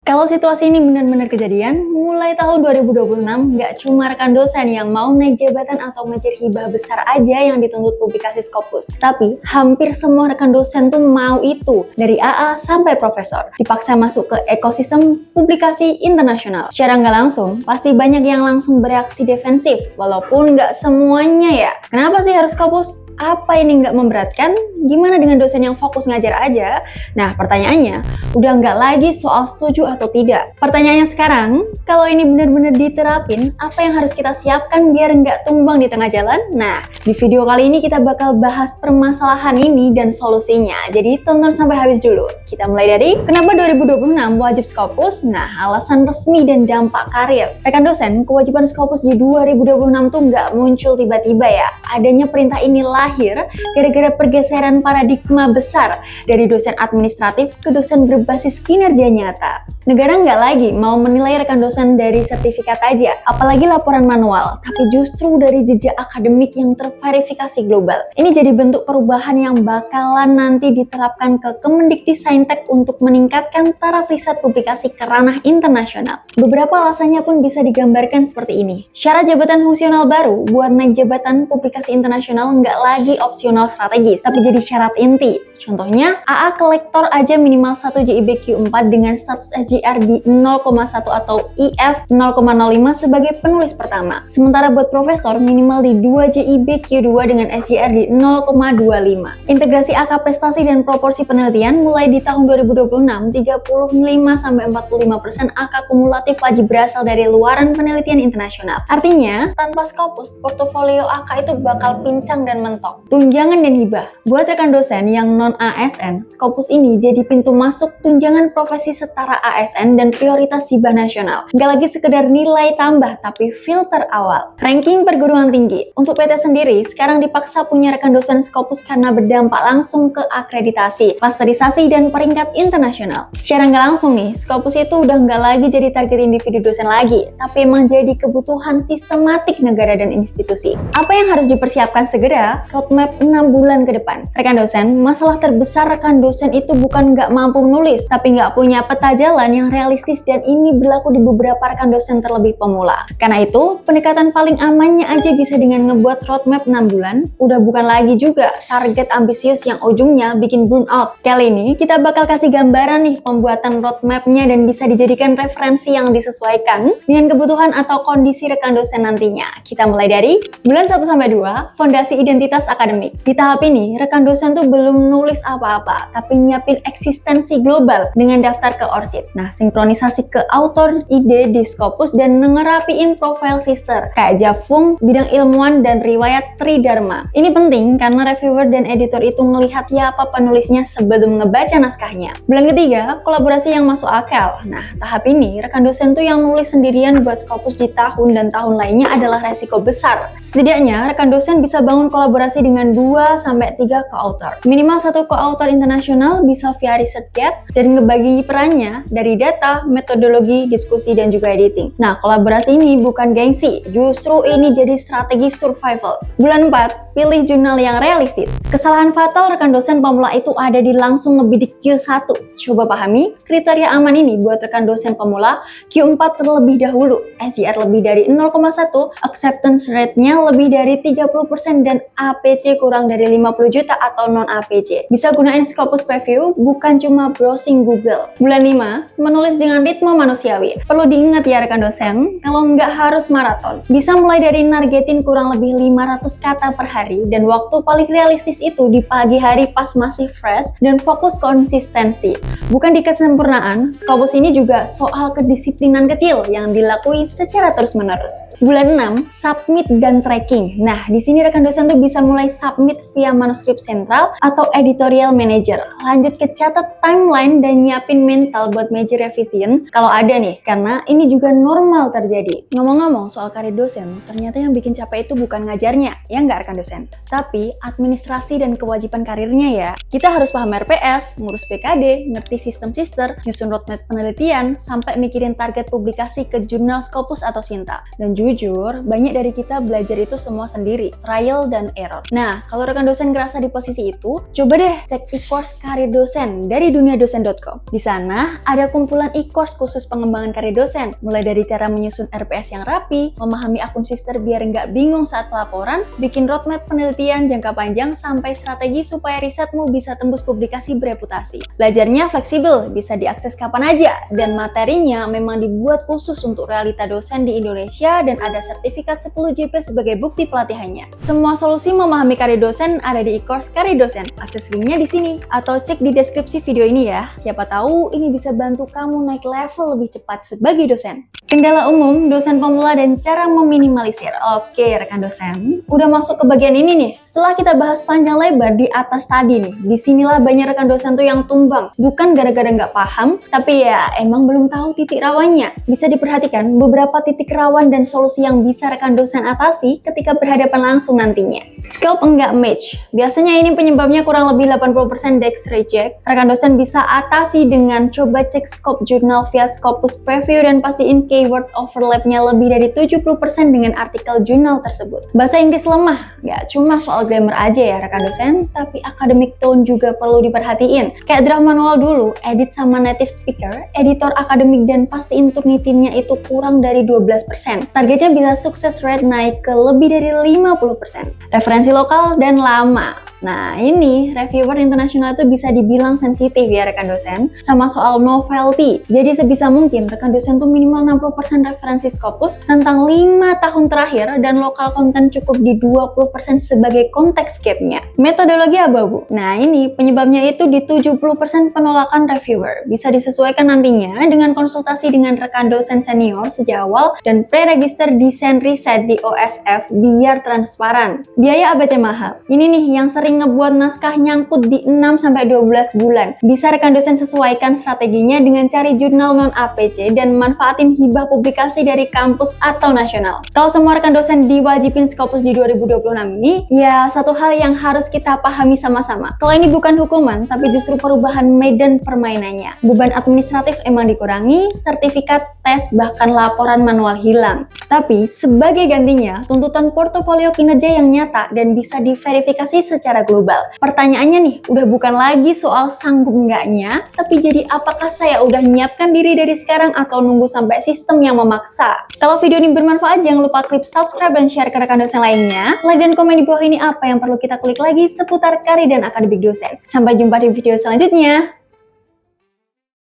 Kalau situasi ini benar-benar kejadian, mulai tahun 2026 nggak cuma rekan dosen yang mau naik jabatan atau ngejar hibah besar aja yang dituntut publikasi Scopus. Tapi hampir semua rekan dosen tuh mau itu, dari AA sampai profesor. Dipaksa masuk ke ekosistem publikasi internasional. Secara nggak langsung, pasti banyak yang langsung bereaksi defensif, walaupun nggak semuanya ya. Kenapa sih harus Scopus? Apa ini nggak memberatkan? Gimana dengan dosen yang fokus ngajar aja? Nah, pertanyaannya, udah nggak lagi soal setuju atau tidak. Pertanyaannya sekarang, kalau ini benar-benar diterapin, apa yang harus kita siapkan biar nggak tumbang di tengah jalan? Nah, di video kali ini kita bakal bahas permasalahan ini dan solusinya. Jadi tonton sampai habis dulu. Kita mulai dari, kenapa 2026 wajib Scopus? Nah, alasan resmi dan dampak karir. Rekan dosen, kewajiban Scopus di 2026 tuh nggak muncul tiba-tiba ya. Adanya perintah ini lahir gara-gara pergeseran paradigma besar dari dosen administratif ke dosen berbasis kinerja nyata. Negara nggak lagi mau menilai rekan dosen dari sertifikat aja, apalagi laporan manual, tapi justru dari jejak akademik yang terverifikasi global. Ini jadi bentuk perubahan yang bakalan nanti diterapkan ke Kemendikti-Saintek untuk meningkatkan taraf riset publikasi ke ranah internasional. Beberapa alasannya pun bisa digambarkan seperti ini. Syarat jabatan fungsional baru buat naik jabatan publikasi internasional nggak lagi opsional strategis, tapi jadi syarat inti. Contohnya, AA kolektor aja minimal 1 JIBQ4 dengan status SJR di 0,1 atau IF 0,05 sebagai penulis pertama. Sementara buat profesor minimal di 2 JIBQ2 dengan SJR di 0,25. Integrasi angka prestasi dan proporsi penelitian mulai di tahun 2026, 35-45% angka kumulatif wajib berasal dari luaran penelitian internasional. Artinya, tanpa Scopus, portofolio AK itu bakal pincang dan mentok. Tunjangan dan hibah. Buat rekan dosen yang non-ASN, Scopus ini jadi pintu masuk tunjangan profesi setara ASN dan prioritas hibah nasional. Nggak lagi sekedar nilai tambah, tapi filter awal. Ranking perguruan tinggi. Untuk PT sendiri, sekarang dipaksa punya rekan dosen Scopus karena berdampak langsung ke akreditasi, klasterisasi, dan peringkat internasional. Secara nggak langsung nih, Scopus itu udah nggak lagi jadi target individu dosen lagi, tapi emang jadi kebutuhan sistematik negara dan institusi. Apa yang harus dipersiapkan segera? Roadmap 6 bulan ke depan. Rekan dosen, masalah terbesar rekan dosen itu bukan nggak mampu menulis, tapi nggak punya peta jalan yang realistis, dan ini berlaku di beberapa rekan dosen terlebih pemula. Karena itu, pendekatan paling amannya aja bisa dengan ngebuat roadmap 6 bulan, udah bukan lagi juga target ambisius yang ujungnya bikin burnout. Kali ini, kita bakal kasih gambaran nih pembuatan roadmapnya dan bisa dijadikan referensi yang disesuaikan dengan kebutuhan atau kondisi rekan dosen nantinya. Kita mulai dari bulan 1-2, fondasi identitas akademik. Di tahap ini, rekan dosen tuh belum nulis apa-apa, tapi nyiapin eksistensi global dengan daftar ke ORCID. Nah, sinkronisasi ke author ide di Scopus dan ngerapiin profile sister kayak Jafung, bidang ilmuwan, dan riwayat Tridharma. Ini penting karena reviewer dan editor itu ngelihat siapa penulisnya sebelum ngebaca naskahnya. Bulan ketiga, kolaborasi yang masuk akal. Nah, tahap ini rekan dosen tuh yang nulis sendirian buat Scopus di tahun dan tahun lainnya adalah resiko besar. Setidaknya, rekan dosen bisa bangun kolaborasi dengan 2-3 co-author. Minimal 1 co-author internasional bisa via ResearchGate dan ngebagi perannya dari data, metodologi, diskusi, dan juga editing. Nah, kolaborasi ini bukan gengsi, justru ini jadi strategi survival. Bulan 4, pilih jurnal yang realistis. Kesalahan fatal rekan dosen pemula itu ada di langsung ngebidik Q1. Coba pahami, kriteria aman ini buat rekan dosen pemula, Q4 terlebih dahulu, SJR lebih dari 0,1, acceptance rate-nya lebih dari 30%, dan APC kurang dari 50 juta atau non-APC. Bisa gunain Scopus Preview, bukan cuma browsing Google. Bulan 5, menulis dengan ritme manusiawi. Perlu diingat ya rekan dosen, kalau nggak harus maraton. Bisa mulai dari nargetin kurang lebih 500 kata per hari, dan waktu paling realistis itu di pagi hari pas masih fresh dan fokus konsistensi. Bukan di kesempurnaan, Scopus ini juga soal kedisiplinan kecil yang dilakui secara terus-menerus. Bulan 6, submit dan tracking. Nah, di sini rekan dosen tuh bisa mulai submit via manuskrip sentral atau editorial manager. Lanjut ke catat timeline dan nyiapin mental buat major revision kalau ada nih, karena ini juga normal terjadi. Ngomong-ngomong soal karir dosen, ternyata yang bikin capek itu bukan ngajarnya, ya nggak rekan dosen, tapi administrasi dan kewajiban karirnya ya. Kita harus paham RPS, ngurus PKD, ngerti sistem sister, nyusun roadmap penelitian, sampai mikirin target publikasi ke jurnal Scopus atau Sinta. Dan jujur, banyak dari kita belajar itu semua sendiri, trial dan error. Nah, kalau rekan dosen ngerasa di posisi itu, coba deh cek e-course karir dosen dari duniadosen.com. Di sana ada kumpulan e-course khusus pengembangan karir dosen, mulai dari cara menyusun RPS yang rapi, memahami akun sister biar nggak bingung saat pelaporan, bikin roadmap penelitian jangka panjang, sampai strategi supaya risetmu bisa tembus publikasi bereputasi. Belajarnya fleksibel, bisa diakses kapan aja, dan materinya memang dibuat khusus untuk realita dosen di Indonesia dan ada sertifikat 10 JP sebagai bukti pelatihannya. Semua solusi memahami karir dosen ada di e-course Karir Dosen. Akses linknya di sini, atau cek di deskripsi video ini ya. Siapa tahu ini bisa bantu kamu naik level lebih cepat sebagai dosen. Kendala umum dosen pemula dan cara meminimalisir. Oke rekan dosen, udah masuk ke bagian ini nih. Setelah kita bahas panjang lebar di atas tadi nih, disinilah banyak rekan dosen tuh yang tumbang. Bukan gara-gara nggak paham, tapi ya emang belum tahu titik rawannya. Bisa diperhatikan beberapa titik rawan dan solusi yang bisa rekan dosen atasi ketika berhadapan langsung nantinya. Scope enggak match. Biasanya ini penyebabnya kurang lebih 80% Dex reject. Rekan dosen bisa atasi dengan coba cek scope jurnal via Scopus Preview dan pastiin keyword overlapnya lebih dari 70% dengan artikel jurnal tersebut. Bahasa Inggris lemah, gak cuma soal grammar aja ya rekan dosen, tapi academic tone juga perlu diperhatiin. Kayak draft manual dulu, edit sama native speaker, editor akademik, dan pastiin turnitinnya itu kurang dari 12%. Targetnya bisa success rate naik ke lebih dari 50%. Referensi lokal dan lama. Nah ini, reviewer internasional itu bisa dibilang sensitif ya rekan dosen, sama soal novelty. Jadi sebisa mungkin rekan dosen tuh minimal 60% referensi Scopus tentang 5 tahun terakhir dan lokal konten cukup di 20% sebagai konteks gap-nya. Metodologi abu-abu. Nah ini, penyebabnya itu di 70% penolakan reviewer. Bisa disesuaikan nantinya dengan konsultasi dengan rekan dosen senior sejak awal dan pre-register desain riset di OSF biar transparan. Biaya ABC mahal. Ini nih yang sering ngebuat naskah nyangkut di 6-12 bulan. Bisa rekan dosen sesuaikan strateginya dengan cari jurnal non-APC dan manfaatin hibah publikasi dari kampus atau nasional. Kalau semua rekan dosen diwajibin Scopus di 2026 ini, ya satu hal yang harus kita pahami sama-sama. Kalau ini bukan hukuman, tapi justru perubahan medan permainannya. Beban administratif emang dikurangi, sertifikat, tes, bahkan laporan manual hilang. Tapi sebagai gantinya, tuntutan portofolio kinerja yang nyata dan bisa diverifikasi secara global. Pertanyaannya nih, udah bukan lagi soal sanggup enggaknya, tapi jadi apakah saya udah nyiapkan diri dari sekarang atau nunggu sampai sistem yang memaksa? Kalau video ini bermanfaat, jangan lupa klik subscribe dan share ke rekan dosen lainnya. Like dan komen di bawah ini apa yang perlu kita klik lagi seputar karir dan akademik dosen. Sampai jumpa di video selanjutnya.